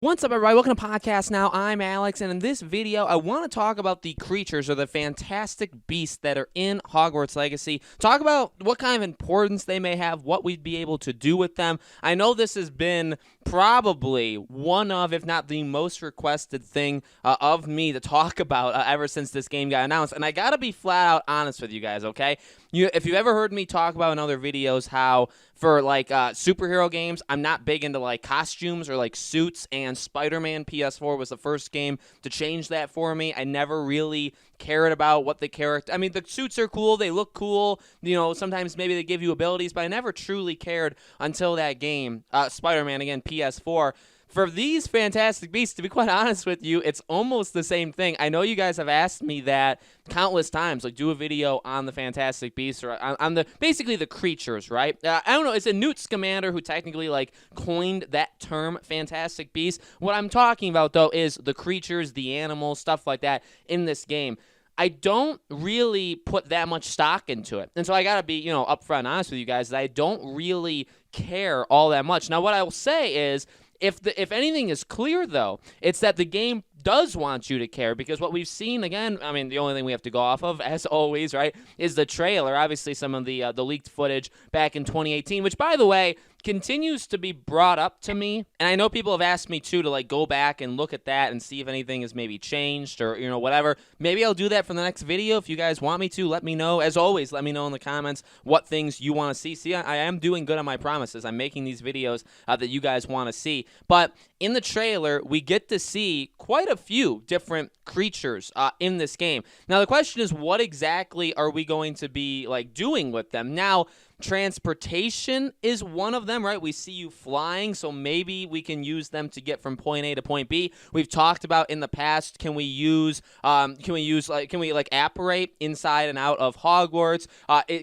What's up, everybody? Welcome to Podcast Now. I'm Alex, and in this video, I want to talk about the creatures or the fantastic beasts that are in Hogwarts Legacy. Talk about what kind of importance they may have, what we'd be able to do with them. I know this has been probably one of, if not the most requested thing of me to talk about ever since this game got announced, and I gotta be flat out honest with you guys, okay? If you've ever heard me talk about in other videos how for superhero games, I'm not big into like costumes or like suits, and Spider-Man PS4 was the first game to change that for me. I never really cared about what the character, I mean, the suits are cool, they look cool, you know, sometimes maybe they give you abilities, but I never truly cared until that game, Spider-Man, again, PS4. For these fantastic beasts, to be quite honest with you, it's almost the same thing. I know you guys have asked me that countless times, like do a video on the fantastic beasts or on the basically the creatures, right? I don't know. It's a Newt Scamander who technically like coined that term, fantastic beasts. What I'm talking about though is the creatures, the animals, stuff like that in this game. I don't really put that much stock into it. And so I got to be, you know, upfront and honest with you guys that I don't really care all that much. Now, what I will say is, if anything is clear, though, it's that the game does want you to care, because what we've seen, again, I mean, the only thing we have to go off of, as always, right, is the trailer. Obviously, some of the leaked footage back in 2018, which, by the way, continues to be brought up to me, and I know people have asked me too to like go back and look at that and see if anything has maybe changed or, you know, whatever. Maybe I'll do that for the next video. If you guys want me to, let me know. As always, let me know in the comments what things you want to see. See, I am doing good on my promises. I'm making these videos that you guys want to see. But in the trailer, we get to see quite a few different creatures in this game. Now, the question is, what exactly are we going to be like doing with them? Now, transportation is one of them, right? We see you flying, so maybe we can use them to get from point A to point B. We've talked about in the past, can we apparate inside and out of Hogwarts?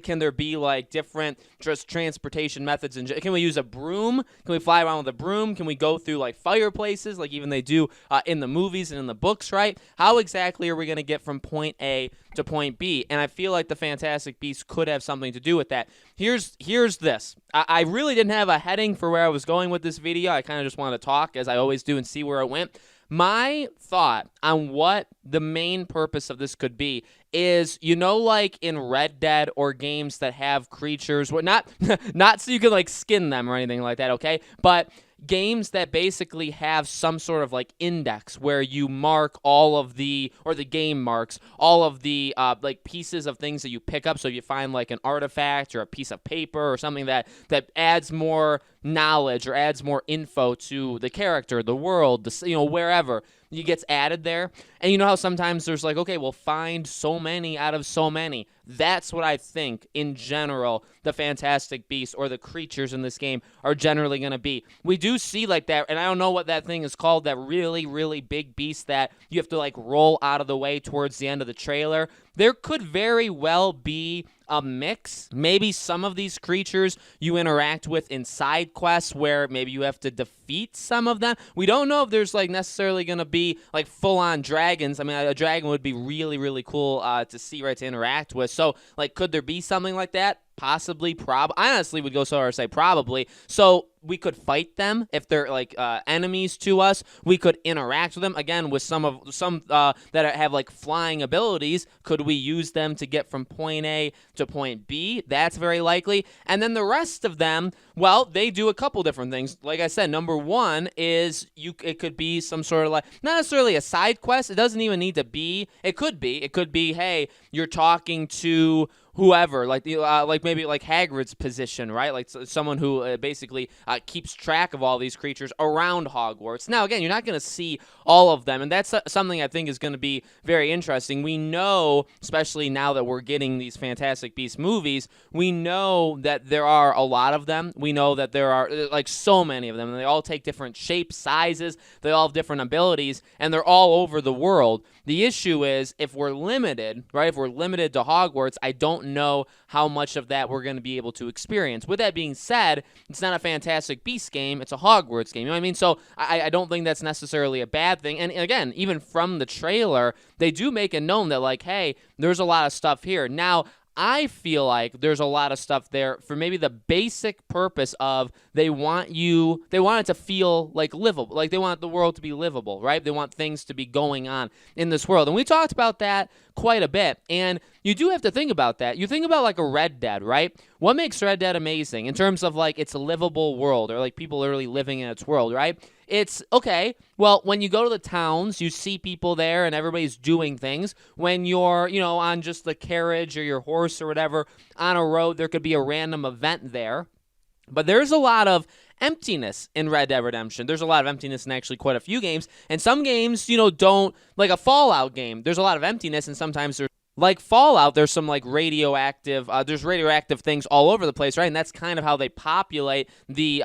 Can there be like different just transportation methods? And can we use a broom? Can we fly around with a broom? Can we go through like fireplaces, like even they do in the movies and in the books, right? How exactly are we going to get from point A to point B? And I feel like the Fantastic Beasts could have something to do with that. Here's this. I really didn't have a heading for where I was going with this video. I kind of just wanted to talk, as I always do, and see where it went. My thought on what the main purpose of this could be is, you know, like in Red Dead or games that have creatures, not so you can like skin them or anything like that, okay? But games that basically have some sort of like index where you mark all of the, or the game marks all of the like pieces of things that you pick up. So if you find like an artifact or a piece of paper or something that adds more knowledge or adds more info to the character, the world, you know, wherever, it gets added there. And you know how sometimes there's like, okay, we'll find so many out of so many. That's what I think, in general, the Fantastic Beasts or the creatures in this game are generally going to be. We do see like that, and I don't know what that thing is called, that really, really big beast that you have to like roll out of the way towards the end of the trailer. There could very well be a mix. Maybe some of these creatures you interact with in side quests where maybe you have to defeat some of them. We don't know if there's like necessarily going to be like full-on dragons. I mean, a dragon would be really, really cool to see, right, to interact with. So, like, could there be something like that? Possibly, I honestly would go so far as to say probably. So we could fight them if they're like enemies to us. We could interact with them again with some that have like flying abilities. Could we use them to get from point A to point B? That's very likely. And then the rest of them, well, they do a couple different things. Like I said, number one is it could be some sort of like, not necessarily a side quest. It doesn't even need to be. It could be, hey, you're talking to whoever, like maybe like Hagrid's position, right? Like someone who basically keeps track of all these creatures around Hogwarts. Now, again, you're not going to see all of them, and that's something I think is going to be very interesting. We know, especially now that we're getting these Fantastic Beasts movies, we know that there are a lot of them. We know that there are like so many of them, and they all take different shapes, sizes, they all have different abilities, and they're all over the world. The issue is, if we're limited, right, if we're limited to Hogwarts, I don't know how much of that we're going to be able to experience. With that being said, it's not a Fantastic Beasts game, it's a Hogwarts game. You know what I mean? So I don't think that's necessarily a bad thing. And again, even from the trailer, they do make it known that like, hey, there's a lot of stuff here. Now, I feel like there's a lot of stuff there for maybe the basic purpose of they want it to feel like livable, like they want the world to be livable, right? They want things to be going on in this world. And we talked about that quite a bit. And you do have to think about that. You think about like a Red Dead, right? What makes Red Dead amazing in terms of like its livable world, or like people literally living in its world, right? It's okay. Well, when you go to the towns, you see people there and everybody's doing things. When you're, on just the carriage or your horse or whatever on a road, there could be a random event there. But there's a lot of emptiness in Red Dead Redemption. There's a lot of emptiness in actually quite a few games. And some games, don't, like a Fallout game, there's a lot of emptiness, and sometimes there's like Fallout, there's some like radioactive things all over the place, right? And that's kind of how they populate the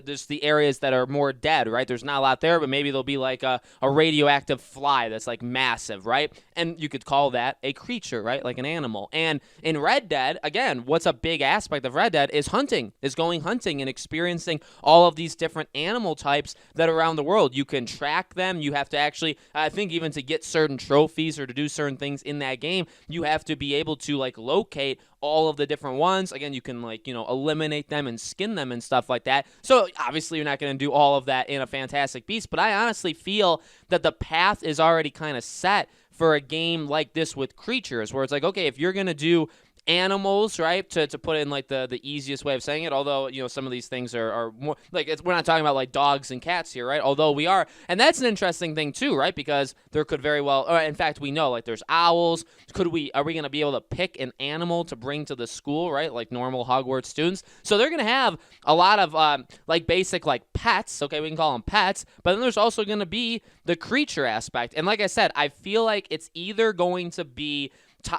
just the areas that are more dead, right? There's not a lot there, but maybe there'll be like a radioactive fly that's like massive, right? And you could call that a creature, right? Like an animal. And in Red Dead, again, what's a big aspect of Red Dead is hunting, is going hunting and experiencing all of these different animal types that are around the world. You can track them. You have to actually, I think even to get certain trophies or to do certain things in that game, you have to be able to like locate all of the different ones. Again, you can like, eliminate them and skin them and stuff like that. So obviously you're not going to do all of that in a Fantastic Beast, but I honestly feel that the path is already kind of set for a game like this with creatures, where it's like, okay, if you're going to do animals, right, to put in like the easiest way of saying it, although some of these things are more like, we're not talking about like dogs and cats here, right, although we are, and that's an interesting thing too, right, because there could very well, or in fact we know, like there's owls. Are we going to be able to pick an animal to bring to the school, right, like normal Hogwarts students? So they're going to have a lot of like basic like pets, okay, we can call them pets, but then there's also going to be the creature aspect. And like I said, I feel like it's either going to be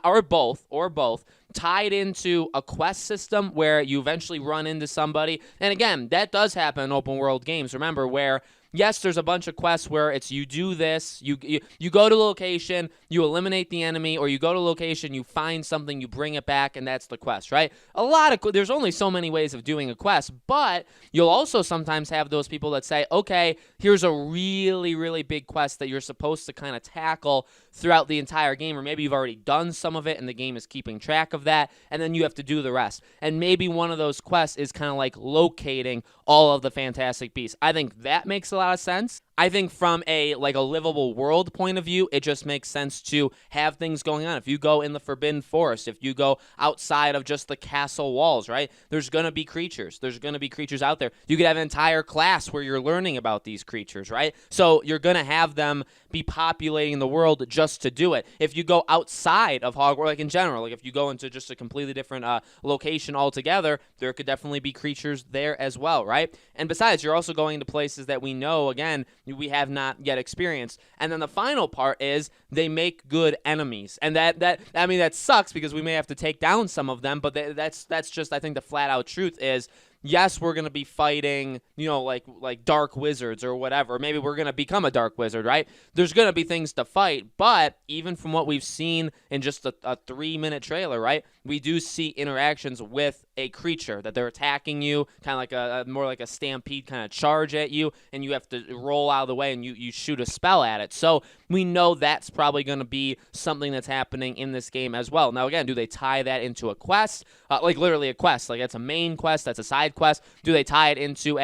or both tied into a quest system where you eventually run into somebody. And again, that does happen in open world games, remember, where yes, there's a bunch of quests where it's you do this, you go to a location, you eliminate the enemy, or you go to a location, you find something, you bring it back, and that's the quest, right? There's only so many ways of doing a quest, but you'll also sometimes have those people that say, okay, here's a really, really big quest that you're supposed to kind of tackle throughout the entire game, or maybe you've already done some of it and the game is keeping track of that, and then you have to do the rest. And maybe one of those quests is kind of like locating all of the Fantastic Beasts. I think that makes a lot of sense. I think from a livable world point of view, it just makes sense to have things going on. If you go in the Forbidden Forest, if you go outside of just the castle walls, right, there's going to be creatures. There's going to be creatures out there. You could have an entire class where you're learning about these creatures, right? So you're going to have them be populating the world just to do it. If you go outside of Hogwarts, like in general, like if you go into just a completely different location altogether, there could definitely be creatures there as well, right? And besides, you're also going to places that we know, again, we have not yet experienced. And then the final part is they make good enemies. And that sucks because we may have to take down some of them, but that's just, I think, the flat out truth is, yes, we're going to be fighting, like dark wizards or whatever. Maybe we're going to become a dark wizard, right? There's going to be things to fight, but even from what we've seen in just a 3-minute trailer, right, we do see interactions with a creature that they're attacking you, kind of like more like a stampede kind of charge at you, and you have to roll out of the way and you shoot a spell at it. So we know that's probably going to be something that's happening in this game as well. Now, again, do they tie that into a quest? Like literally a quest, like that's a main quest, that's a side quest. Do they tie it into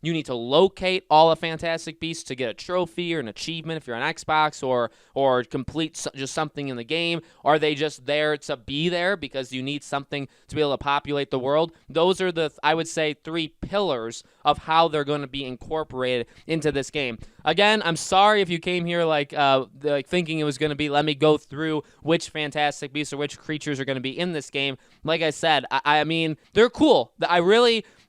you need to locate all the Fantastic Beasts to get a trophy or an achievement if you're on Xbox, or complete just something in the game? Are they just there to be there because you need something to be able to populate the world? Those are I would say, 3 pillars of how they're going to be incorporated into this game. Again, I'm sorry if you came here like thinking it was going to be, let me go through which Fantastic Beasts or which creatures are going to be in this game. Like I said, I mean, they're cool.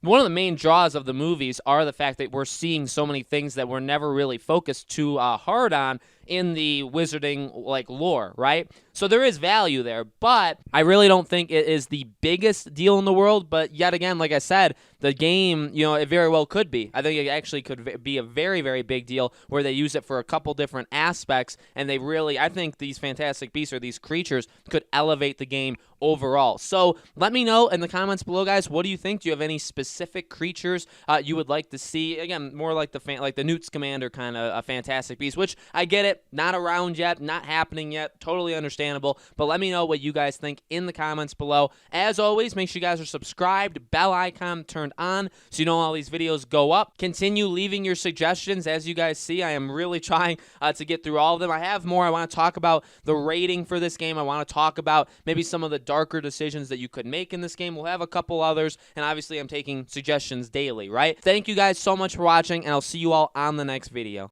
One of the main draws of the movies are the fact that we're seeing so many things that were never really focused too hard on in the wizarding lore, right? So there is value there, but I really don't think it is the biggest deal in the world. But yet again, like I said, the game, it very well could be. I think it actually could be a very, very big deal where they use it for a couple different aspects, and I think these Fantastic Beasts or these creatures could elevate the game overall. So let me know in the comments below, guys. What do you think? Do you have any specific creatures you would like to see? Again, more like the Newt Scamander kind of a Fantastic Beast, which I get it. it, not around yet, not happening yet. Totally understandable. But let me know what you guys think in the comments below. As always, make sure you guys are subscribed, bell icon turned on so you know all these videos go up. Continue leaving your suggestions. As you guys see, I am really trying to get through all of them. I have more. I want to talk about the rating for this game. I want to talk about maybe some of the darker decisions that you could make in this game. We'll have a couple others, and obviously I'm taking suggestions daily, right? Thank you guys so much for watching, and I'll see you all on the next video.